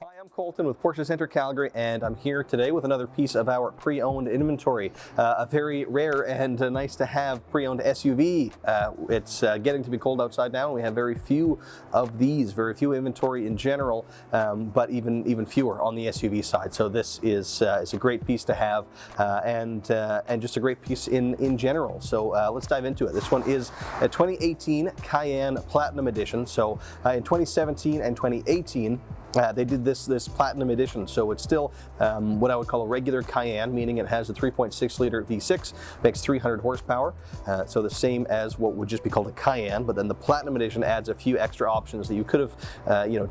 Hi, I'm Colton with Porsche Center Calgary, and I'm here today with another piece of our pre-owned inventory. A very rare and nice to have pre-owned SUV. It's getting to be cold outside now, and we have very few of these, very few inventory in general, but even fewer on the SUV side. So this is a great piece to have, and just a great piece in general. So let's dive into it. This one is a 2018 Cayenne Platinum Edition. So in 2017 and 2018, they did this Platinum Edition, so it's still what I would call a regular Cayenne, meaning it has a 3.6 liter V6, makes 300 horsepower, so the same as what would just be called a Cayenne, but then the Platinum Edition adds a few extra options that you could have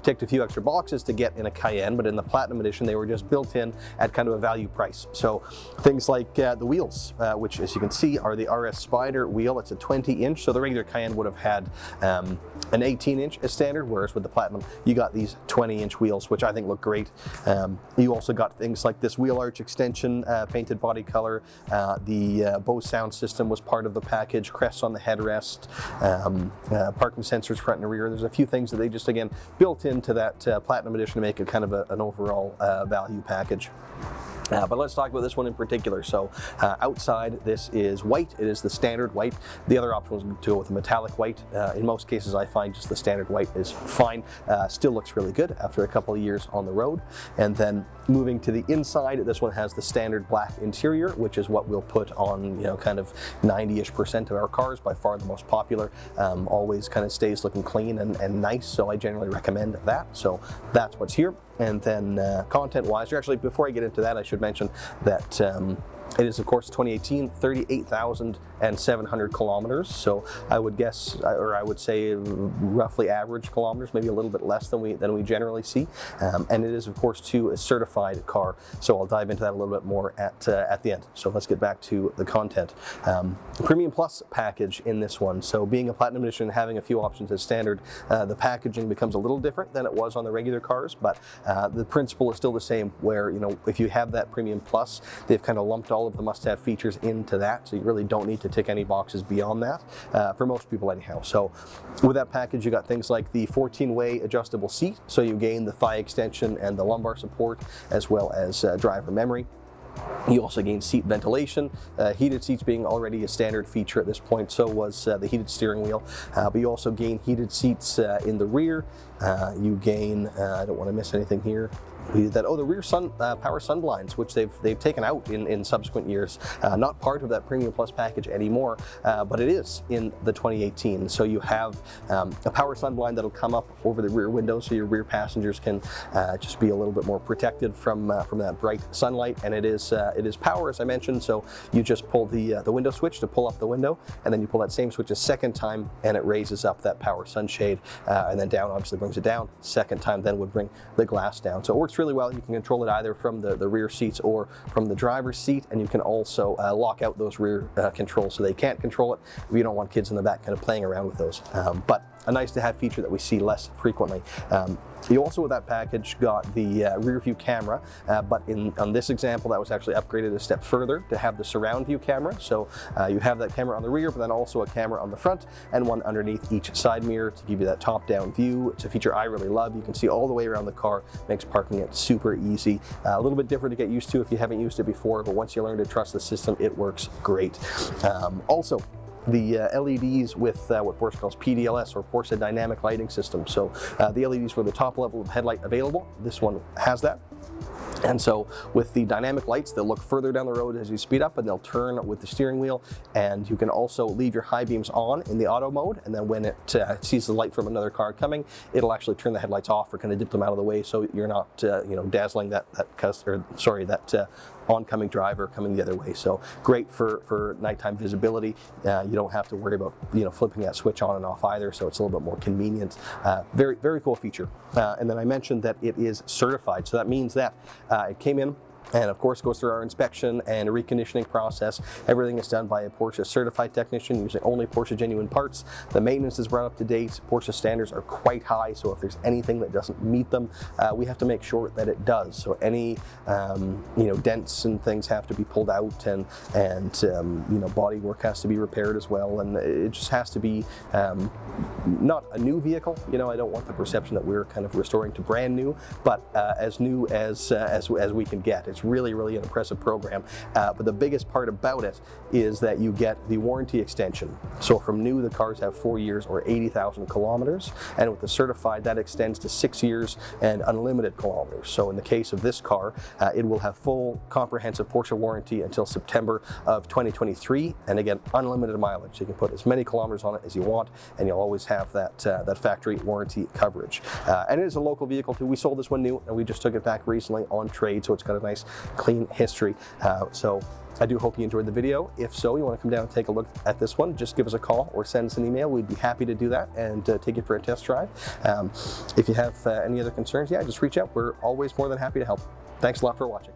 ticked a few extra boxes to get in a Cayenne, but in the Platinum Edition they were just built in at kind of a value price. So things like the wheels, which as you can see are the RS Spider wheel. It's a 20-inch, so the regular Cayenne would have had an 18-inch as standard, whereas with the Platinum you got these 20-inch wheels, which I think look great. You also got things like this wheel arch extension, painted body color. The Bose sound system was part of the package, crests on the headrest, parking sensors front and rear. There's a few things that they just, again, built into that Platinum Edition to make it kind of an overall value package. But let's talk about this one in particular. So outside, this is white. It is the standard white. The other option was to go with a metallic white. In most cases, I find just the standard white is fine. Still looks really good after a couple of years on the road. And then moving to the inside, this one has the standard black interior, which is what we'll put on, kind of 90-ish% of our cars, by far the most popular. Always kind of stays looking clean and nice, so I generally recommend that. So that's what's here. And then content-wise, actually, before I get into that, I should mention that it is, of course, 2018, 38,700 kilometers. So I would guess, or I would say roughly average kilometers, maybe a little bit less than we generally see. And it is, of course, to a certified car. So I'll dive into that a little bit more at the end. So let's get back to the content. Premium Plus package in this one. So being a Platinum Edition, having a few options as standard, the packaging becomes a little different than it was on the regular cars, but the principle is still the same, where, if you have that Premium Plus, they've kind of lumped all of the must-have features into that, so you really don't need to tick any boxes beyond that, for most people anyhow. So with that package, you got things like the 14-way adjustable seat, so you gain the thigh extension and the lumbar support, as well as driver memory. You also gain seat ventilation, heated seats being already a standard feature at this point, so was the heated steering wheel. But you also gain heated seats in the rear. You gain, I don't want to miss anything here, the rear power sun blinds, which they've taken out in subsequent years. Not part of that Premium Plus package anymore, but it is in the 2018. So you have a power sun blind that'll come up over the rear window, so your rear passengers can just be a little bit more protected from that bright sunlight. And it is power, as I mentioned. So you just pull the window switch to pull up the window, and then you pull that same switch a second time, and it raises up that power sunshade, and then down obviously brings it down. Second time then would bring the glass down. So it works really well. You can control it either from the rear seats or from the driver's seat, and you can also lock out those rear controls so they can't control it if you don't want kids in the back kind of playing around with those. But a nice to have feature that we see less frequently. You also, with that package, got the rear view camera, but on this example, that was actually upgraded a step further to have the surround view camera. So you have that camera on the rear, but then also a camera on the front and one underneath each side mirror to give you that top-down view. It's a feature I really love. You can see all the way around the car, makes parking it super easy. A little bit different to get used to if you haven't used it before, but once you learn to trust the system, it works great. Also, the LEDs with what Porsche calls PDLS, or Porsche Dynamic Lighting System. So the LEDs were the top level of headlight available. This one has that. And so with the dynamic lights, they'll look further down the road as you speed up, and they'll turn with the steering wheel. And you can also leave your high beams on in the auto mode, and then when it sees the light from another car coming, it'll actually turn the headlights off or kind of dip them out of the way, so you're not dazzling that oncoming driver coming the other way. So great for nighttime visibility. You don't have to worry about flipping that switch on and off either, so it's a little bit more convenient. Very, very cool feature. And then I mentioned that it is certified, so that means that it came in And of course, goes through our inspection and reconditioning process. Everything is done by a Porsche certified technician using only Porsche genuine parts. The maintenance is brought up to date. Porsche standards are quite high, so if there's anything that doesn't meet them, we have to make sure that it does. So any dents and things have to be pulled out, and body work has to be repaired as well. And it just has to be not a new vehicle. I don't want the perception that we're kind of restoring to brand new, but as new as we can get. It's really, really an impressive program. But the biggest part about it is that you get the warranty extension. So from new, the cars have 4 years or 80,000 kilometers. And with the certified, that extends to 6 years and unlimited kilometers. So in the case of this car, it will have full comprehensive Porsche warranty until September of 2023. And again, unlimited mileage. You can put as many kilometers on it as you want, and you'll always have that factory warranty coverage. And it is a local vehicle too. We sold this one new, and we just took it back recently on trade, so it's got a nice clean history. So I do hope you enjoyed the video. If so, you want to come down and take a look at this one, just give us a call or send us an email. We'd be happy to do that and take it for a test drive. If you have any other concerns, just reach out. We're always more than happy to help. Thanks a lot for watching.